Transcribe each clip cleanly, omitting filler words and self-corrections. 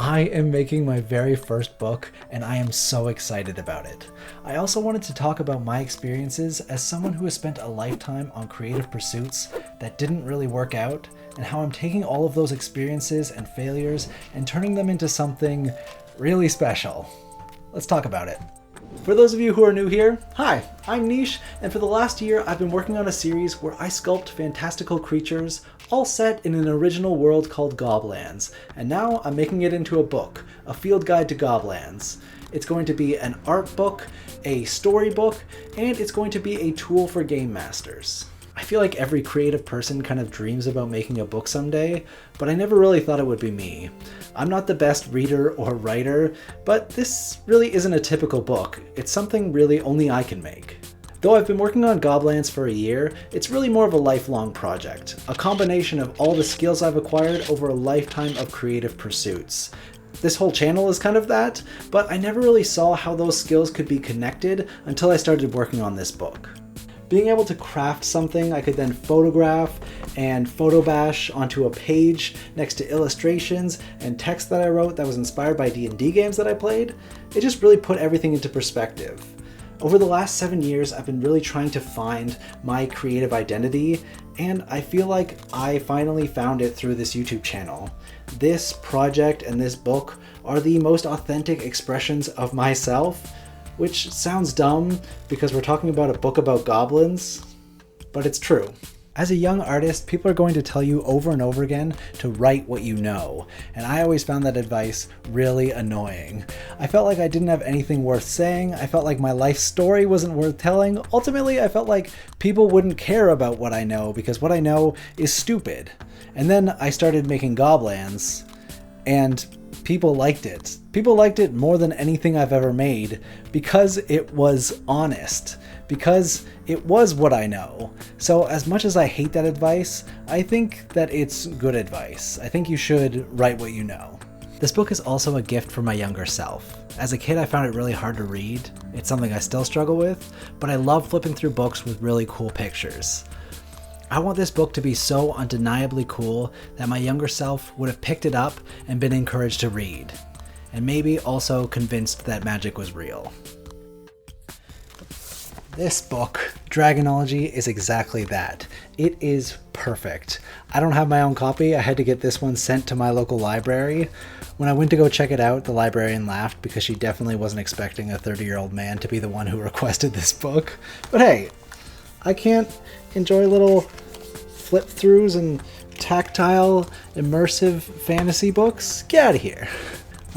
I am making my very first book, and I am so excited about it. I also wanted to talk about my experiences as someone who has spent a lifetime on creative pursuits that didn't really work out, and how I'm taking all of those experiences and failures and turning them into something really special. Let's talk about it. For those of you who are new here, hi, I'm Nish, and for the last year I've been working on a series where I sculpt fantastical creatures, all set in an original world called GOBLANDS, and now I'm making it into a book, a field guide to GOBLANDS. It's going to be an art book, a storybook, and it's going to be a tool for game masters. I feel like every creative person kind of dreams about making a book someday, but I never really thought it would be me. I'm not the best reader or writer, but this really isn't a typical book. It's something really only I can make. Though I've been working on GOBLANDS for a year, it's really more of a lifelong project, a combination of all the skills I've acquired over a lifetime of creative pursuits. This whole channel is kind of that, but I never really saw how those skills could be connected until I started working on this book. Being able to craft something I could then photograph and photobash onto a page next to illustrations and text that I wrote that was inspired by D&D games that I played, it just really put everything into perspective. Over the last 7 years, I've been really trying to find my creative identity, and I feel like I finally found it through this YouTube channel. This project and this book are the most authentic expressions of myself, which sounds dumb because we're talking about a book about goblins, but it's true. As a young artist, people are going to tell you over and over again to write what you know, and I always found that advice really annoying. I felt like I didn't have anything worth saying, I felt like my life story wasn't worth telling. Ultimately, I felt like people wouldn't care about what I know because what I know is stupid. And then I started making GOBLANDS, and people liked it. People liked it more than anything I've ever made because it was honest, because it was what I know. So as much as I hate that advice, I think that it's good advice. I think you should write what you know. This book is also a gift for my younger self. As a kid, I found it really hard to read. It's something I still struggle with, but I love flipping through books with really cool pictures. I want this book to be so undeniably cool that my younger self would have picked it up and been encouraged to read, and maybe also convinced that magic was real. This book, Dragonology, is exactly that. It is perfect. I don't have my own copy. I had to get this one sent to my local library. When I went to go check it out, the librarian laughed because she definitely wasn't expecting a 30-year-old man to be the one who requested this book. But hey, I can't enjoy little flip-throughs and tactile, immersive fantasy books? Get out of here.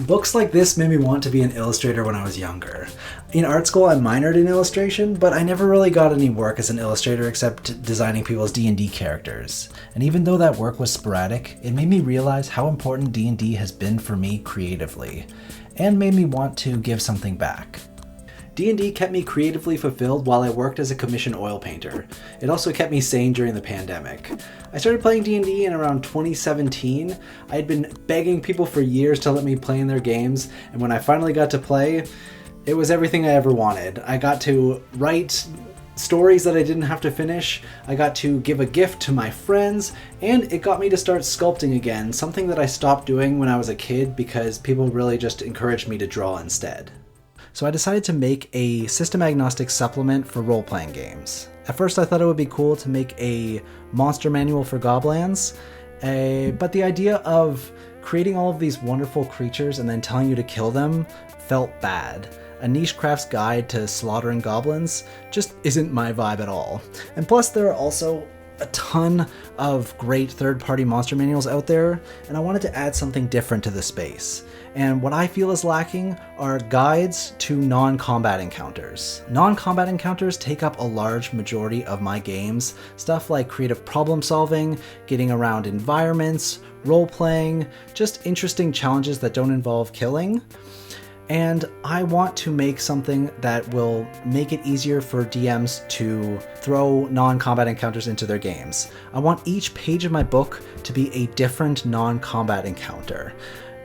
Books like this made me want to be an illustrator when I was younger. In art school, I minored in illustration, but I never really got any work as an illustrator except designing people's D&D characters. And even though that work was sporadic, it made me realize how important D&D has been for me creatively, and made me want to give something back. D&D kept me creatively fulfilled while I worked as a commissioned oil painter. It also kept me sane during the pandemic. I started playing D&D in around 2017. I had been begging people for years to let me play in their games, and when I finally got to play, it was everything I ever wanted. I got to write stories that I didn't have to finish, I got to give a gift to my friends, and it got me to start sculpting again, something that I stopped doing when I was a kid because people really just encouraged me to draw instead. So I decided to make a system-agnostic supplement for role-playing games. At first I thought it would be cool to make a monster manual for GOBLANDS, but the idea of creating all of these wonderful creatures and then telling you to kill them felt bad. A niche craft's guide to slaughtering goblins just isn't my vibe at all. And plus there are also a ton of great third-party monster manuals out there, and I wanted to add something different to the space. And what I feel is lacking are guides to non-combat encounters. Non-combat encounters take up a large majority of my games. Stuff like creative problem solving, getting around environments, role-playing, just interesting challenges that don't involve killing. And I want to make something that will make it easier for DMs to throw non-combat encounters into their games. I want each page of my book to be a different non-combat encounter.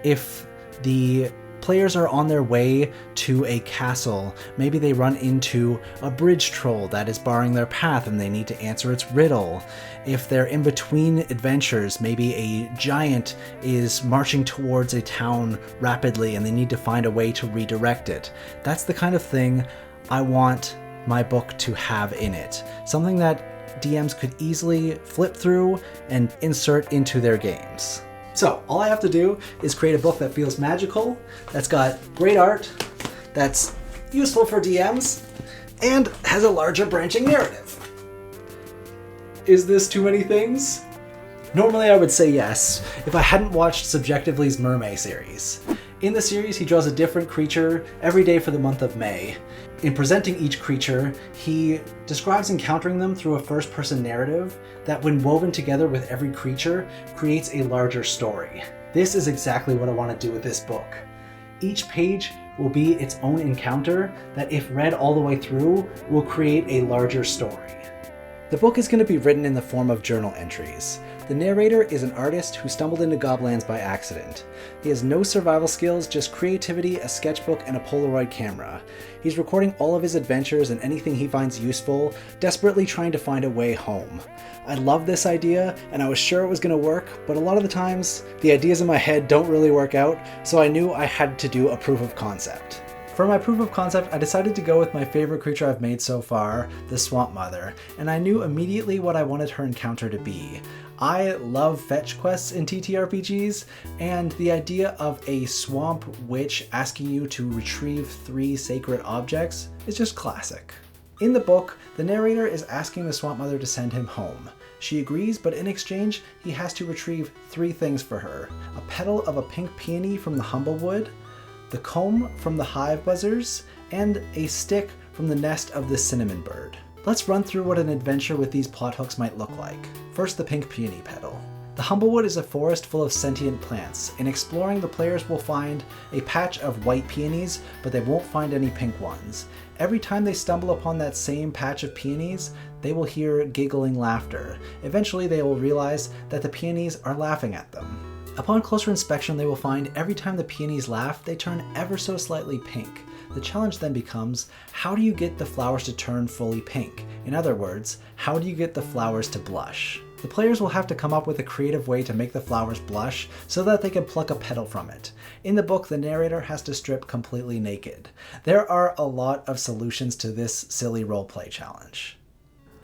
If the players are on their way to a castle. Maybe they run into a bridge troll that is barring their path and they need to answer its riddle. If they're in between adventures, maybe a giant is marching towards a town rapidly and they need to find a way to redirect it. That's the kind of thing I want my book to have in it. Something that DMs could easily flip through and insert into their games. So all I have to do is create a book that feels magical, that's got great art, that's useful for DMs, and has a larger branching narrative. Is this too many things? Normally I would say yes, if I hadn't watched Subjectively's Mermaid series. In the series, he draws a different creature every day for the month of May. In presenting each creature, he describes encountering them through a first-person narrative that, when woven together with every creature, creates a larger story. This is exactly what I want to do with this book. Each page will be its own encounter that, if read all the way through, will create a larger story. The book is going to be written in the form of journal entries. The narrator is an artist who stumbled into GOBLANDS by accident. He has no survival skills, just creativity, a sketchbook, and a Polaroid camera. He's recording all of his adventures and anything he finds useful, desperately trying to find a way home. I love this idea, and I was sure it was going to work, but a lot of the times, the ideas in my head don't really work out, so I knew I had to do a proof of concept. For my proof of concept, I decided to go with my favorite creature I've made so far, the Swamp Mother, and I knew immediately what I wanted her encounter to be. I love fetch quests in TTRPGs, and the idea of a swamp witch asking you to retrieve 3 sacred objects is just classic. In the book, the narrator is asking the Swamp Mother to send him home. She agrees, but in exchange, he has to retrieve 3 things for her: a petal of a pink peony from the Humblewood, the comb from the hive buzzers, and a stick from the nest of the cinnamon bird. Let's run through what an adventure with these plot hooks might look like. First, the pink peony petal. The Humblewood is a forest full of sentient plants. In exploring, the players will find a patch of white peonies, but they won't find any pink ones. Every time they stumble upon that same patch of peonies, they will hear giggling laughter. Eventually, they will realize that the peonies are laughing at them. Upon closer inspection, they will find every time the peonies laugh, they turn ever so slightly pink. The challenge then becomes, how do you get the flowers to turn fully pink? In other words, how do you get the flowers to blush? The players will have to come up with a creative way to make the flowers blush so that they can pluck a petal from it. In the book, the narrator has to strip completely naked. There are a lot of solutions to this silly roleplay challenge.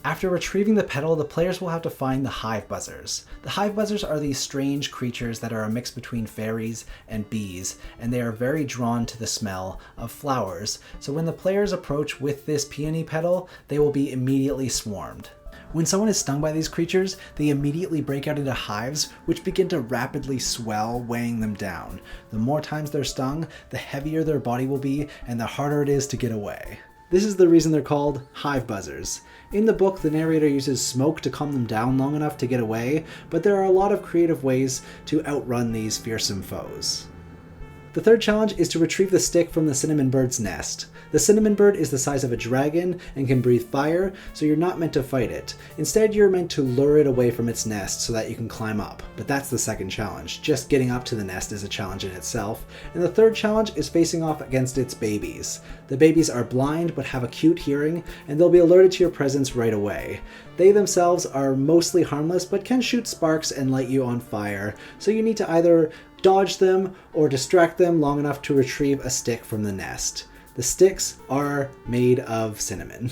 After retrieving the petal, the players will have to find the hive buzzers. The hive buzzers are these strange creatures that are a mix between fairies and bees, and they are very drawn to the smell of flowers. So when the players approach with this peony petal, they will be immediately swarmed. When someone is stung by these creatures, they immediately break out into hives, which begin to rapidly swell, weighing them down. The more times they're stung, the heavier their body will be, and the harder it is to get away. This is the reason they're called hive buzzers. In the book, the narrator uses smoke to calm them down long enough to get away, but there are a lot of creative ways to outrun these fearsome foes. The third challenge is to retrieve the stick from the cinnamon bird's nest. The cinnamon bird is the size of a dragon and can breathe fire, so you're not meant to fight it. Instead, you're meant to lure it away from its nest so that you can climb up. But that's the second challenge. Just getting up to the nest is a challenge in itself. And the third challenge is facing off against its babies. The babies are blind but have acute hearing, and they'll be alerted to your presence right away. They themselves are mostly harmless but can shoot sparks and light you on fire, so you need to either dodge them or distract them long enough to retrieve a stick from the nest. The sticks are made of cinnamon.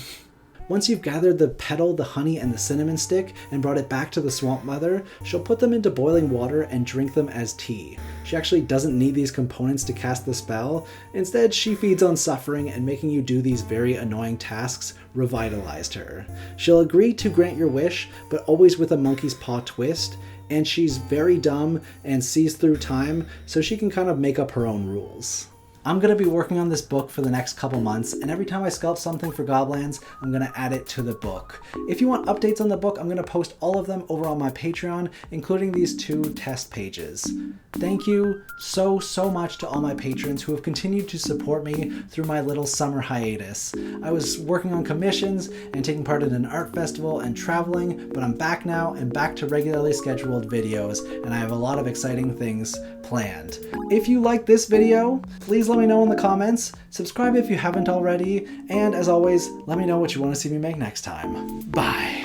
Once you've gathered the petal, the honey, and the cinnamon stick and brought it back to the Swamp Mother, she'll put them into boiling water and drink them as tea. She actually doesn't need these components to cast the spell. Instead, she feeds on suffering, and making you do these very annoying tasks revitalized her. She'll agree to grant your wish, but always with a monkey's paw twist, and she's very dumb and sees through time, so she can kind of make up her own rules. I'm going to be working on this book for the next couple months, and every time I sculpt something for GOBLANDS, I'm going to add it to the book. If you want updates on the book, I'm going to post all of them over on my Patreon, including these 2 test pages. Thank you so much to all my patrons who have continued to support me through my little summer hiatus. I was working on commissions and taking part in an art festival and traveling, but I'm back now and back to regularly scheduled videos, and I have a lot of exciting things planned. If you like this video, please let me know in the comments, subscribe if you haven't already, and as always, let me know what you want to see me make next time. Bye!